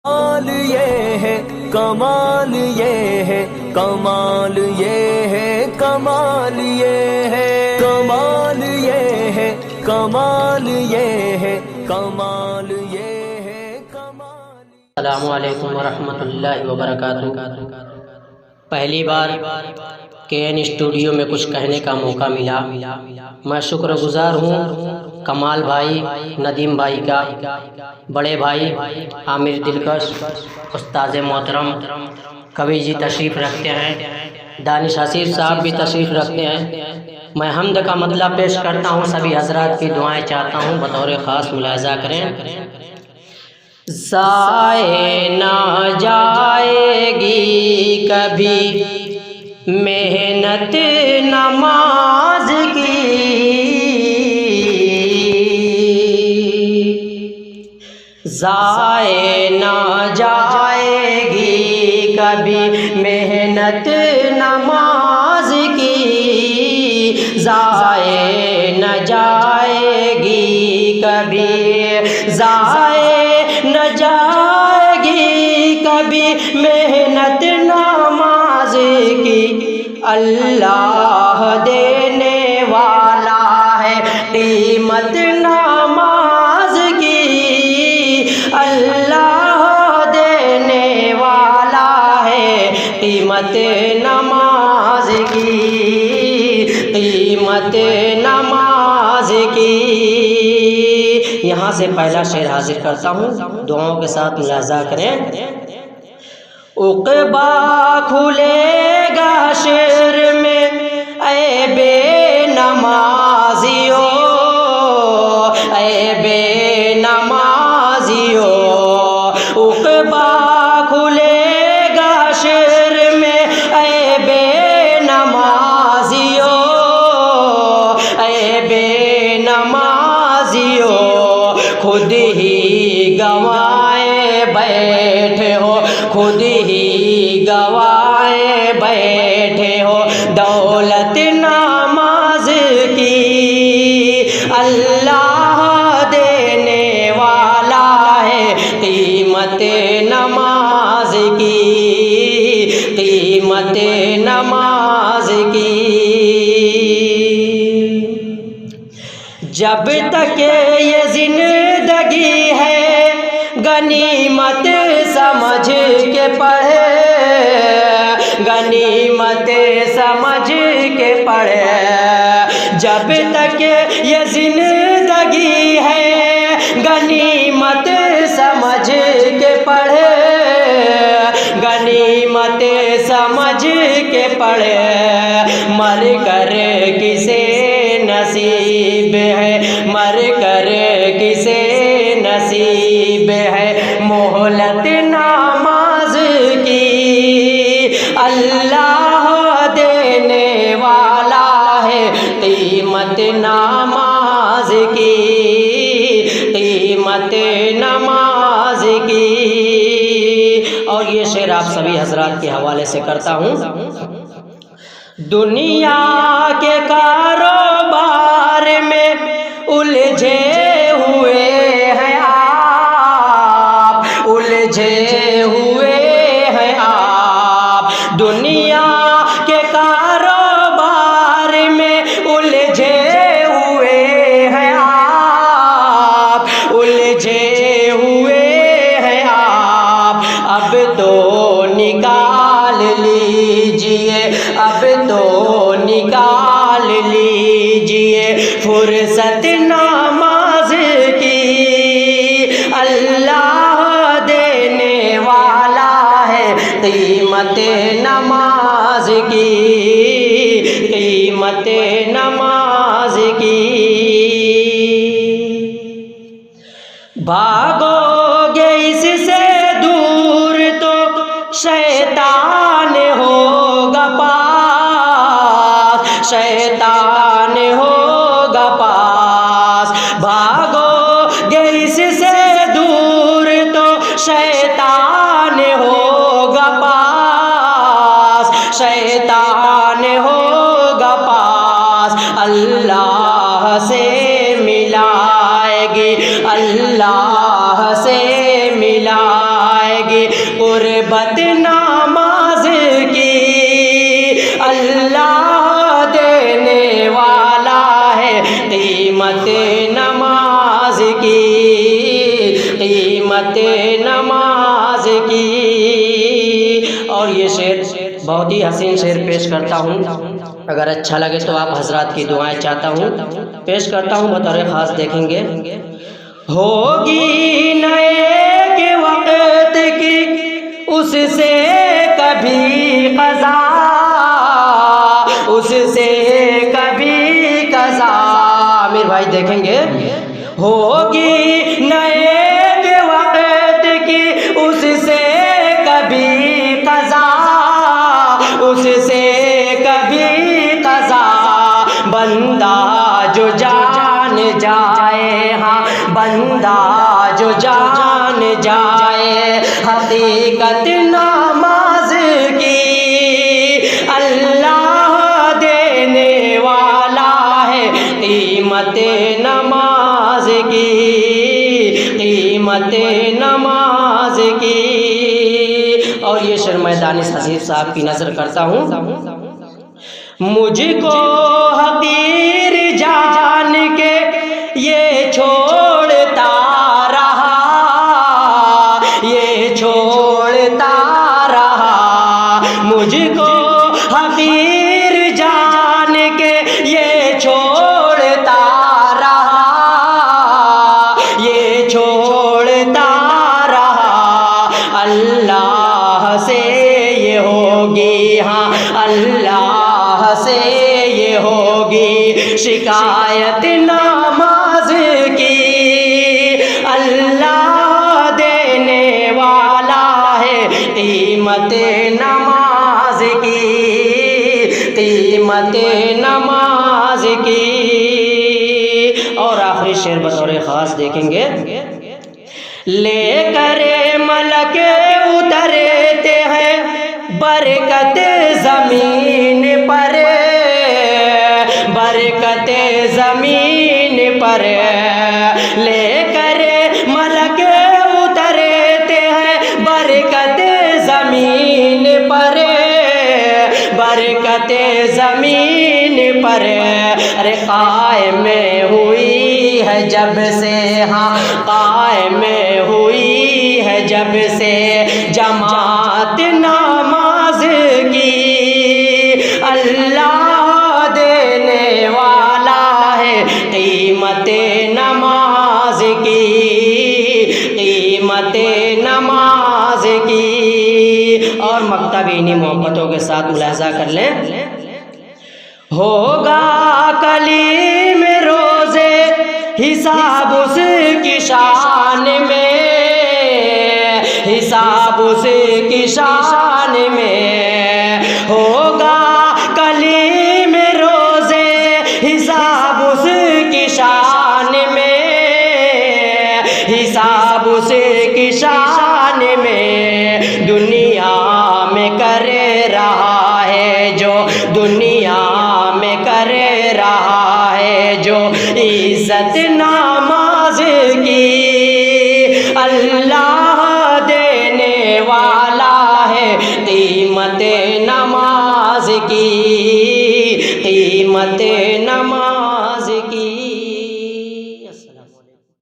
कमाल ये है, कमाल ये है, कमाल ये है, कमाल ये है, कमाल ये है, कमाल ये है, कमाल ये है, कमाल। अस्सलामु अलैकुम वरहमतुल्लाहि वबरकातुहू। पहली बार KN स्टूडियो में कुछ कहने का मौका मिला। मैं शुक्रगुजार हूँ कमाल भाई, नदीम भाई का, बड़े भाई आमिर दिलकश, उस्ताद मोहतरम कवि जी तशरीफ़ रखते हैं, दानिश हसीब साहब भी तशरीफ़ रखते हैं। मैं हम्द का मतलब पेश करता हूँ, सभी हजरात की दुआएं चाहता हूँ, बतौर ख़ास मुलाहिज़ा करें। ज़ाए ना जाएगी कभी मेहनत नमाज की, ज़ाए ना जाएगी कभी मेहनत नमाज की, ज़ाए न जाएगी कभी, ज़ाए न जाएगी कभी मेहनत नमाज की। अल्लाह देने वाला है कीमत नमाज की, अल्लाह देने वाला है कीमत नमाज की, कीमत नमाज की। यहाँ से पहला शेर हाजिर करता हूँ, दुआओं के साथ मुलाहिज़ा करें। उक़बा खुलेगा शेर में ऐ बेनमाज़ियों, ऐ बेनमाज़ियों, उक़बा खुलेगा शेर में ऐ बेनमाज़ियों, ऐ बेनमाज़ियों, खुद ही गवाए बैठे हो, खुद ही गवाए बैठे हो दौलत नमाज की। अल्लाह देने वाला है कीमत नमाज की, कीमत नमाज की। जब तक ये जिंदगी है गनीमत समझ के पढ़े, गनीमत समझ के पढ़े। जब तक ये जिंदगी है गनीमत समझ के पढ़े, गनीमत समझ के पढ़े। मर कर किसे नसीब है, मर कर किसे नसीब है मोहलत नमाज की। अल्लाह देने वाला है कीमत नमाज की, कीमत नमाज की। और ये शेर आप सभी हजरात के हवाले से करता हूँ। दुनिया के कारोबार में उलझे हुए हैं आप, उलझे हुए हैं आप। दुनिया के कारोबार में उलझे हुए हैं आप, उलझे हुए हैं आप। अब तो निकाल लीजिए, अब तो निकाल लीजिए फुर्सत नमाज की। अल्लाह देने वाला है कीमत नमाज की, कीमत नमाज की। भागोगे इससे दूर तो शैतान होगा पास, शैतान होगा पास। भागोगे इससे दूर तो शैतान होगा पास, शैतान होगा पास। अल्लाह से मिलाएगी, अल्लाह से मिलाएगी जाएगी कुर्बत नमाज की। अल्लाह देने वाला है कीमत नमाज की, कीमत नमाज की। और ये शेर बहुत ही हसीन शेर पेश करता हूँ, अगर अच्छा लगे तो आप हजरात की दुआएं चाहता हूँ, पेश करता हूँ बतौर ख़ास। देखेंगे होगी नए के वक्त की उससे कभी क़ज़ा, उससे कभी क़ज़ा। आमिर भाई देखेंगे होगी नए के वक्त की उससे कभी क़ज़ा, उससे कभी क़ज़ा। बंदा जो जान जाए, हाँ बंदा जो जान जाए हकीकत नमाज की। अल्लाह देने वाला है कीमत नमाज की, कीमत नमाज की। और ये शेर मैं दानिश हसीब साहब की नज़र करता हूँ। मुझको हकीर जान के ये छोड़ता रहा, ये छोड़ता रहा। मुझको हकीर जान के ये छोड़ता रहा, ये छोड़ता रहा। अल्लाह से ये होगी, हाँ अल्लाह से ये होगी शिकायत नमाज की। अल्लाह देने वाला है कीमत नमाज की, कीमत नमाज की। और आखिरी शेर बतौर ख़ास देखेंगे लेकर मलक उतरते हैं बरकत ज़मीन पर, बरकत ज़मीन पर। लेकर मलक उतरते हैं बरकत ज़मीन पर, बरकत ज़मीन पर। अरे कायम हुई है जब से, हाँ कायम हुई है जब से जमात नमाज की। अल्लाह देने वाला है कीमत नमाज की, कीमत नमाज की। और मकतब इन्हीं मोहब्बतों के साथ मुलाहजा कर लें। होगा कलीम रोज़े हिसाब उसकी शान में, हिसाब उसकी शान में। होगा कलीम रोज़े हिसाब उसकी शान में, हिसाब उसकी शान में। दुनिया में कर रहा है जो, दुनिया में कर रहा है जो इज्जत ना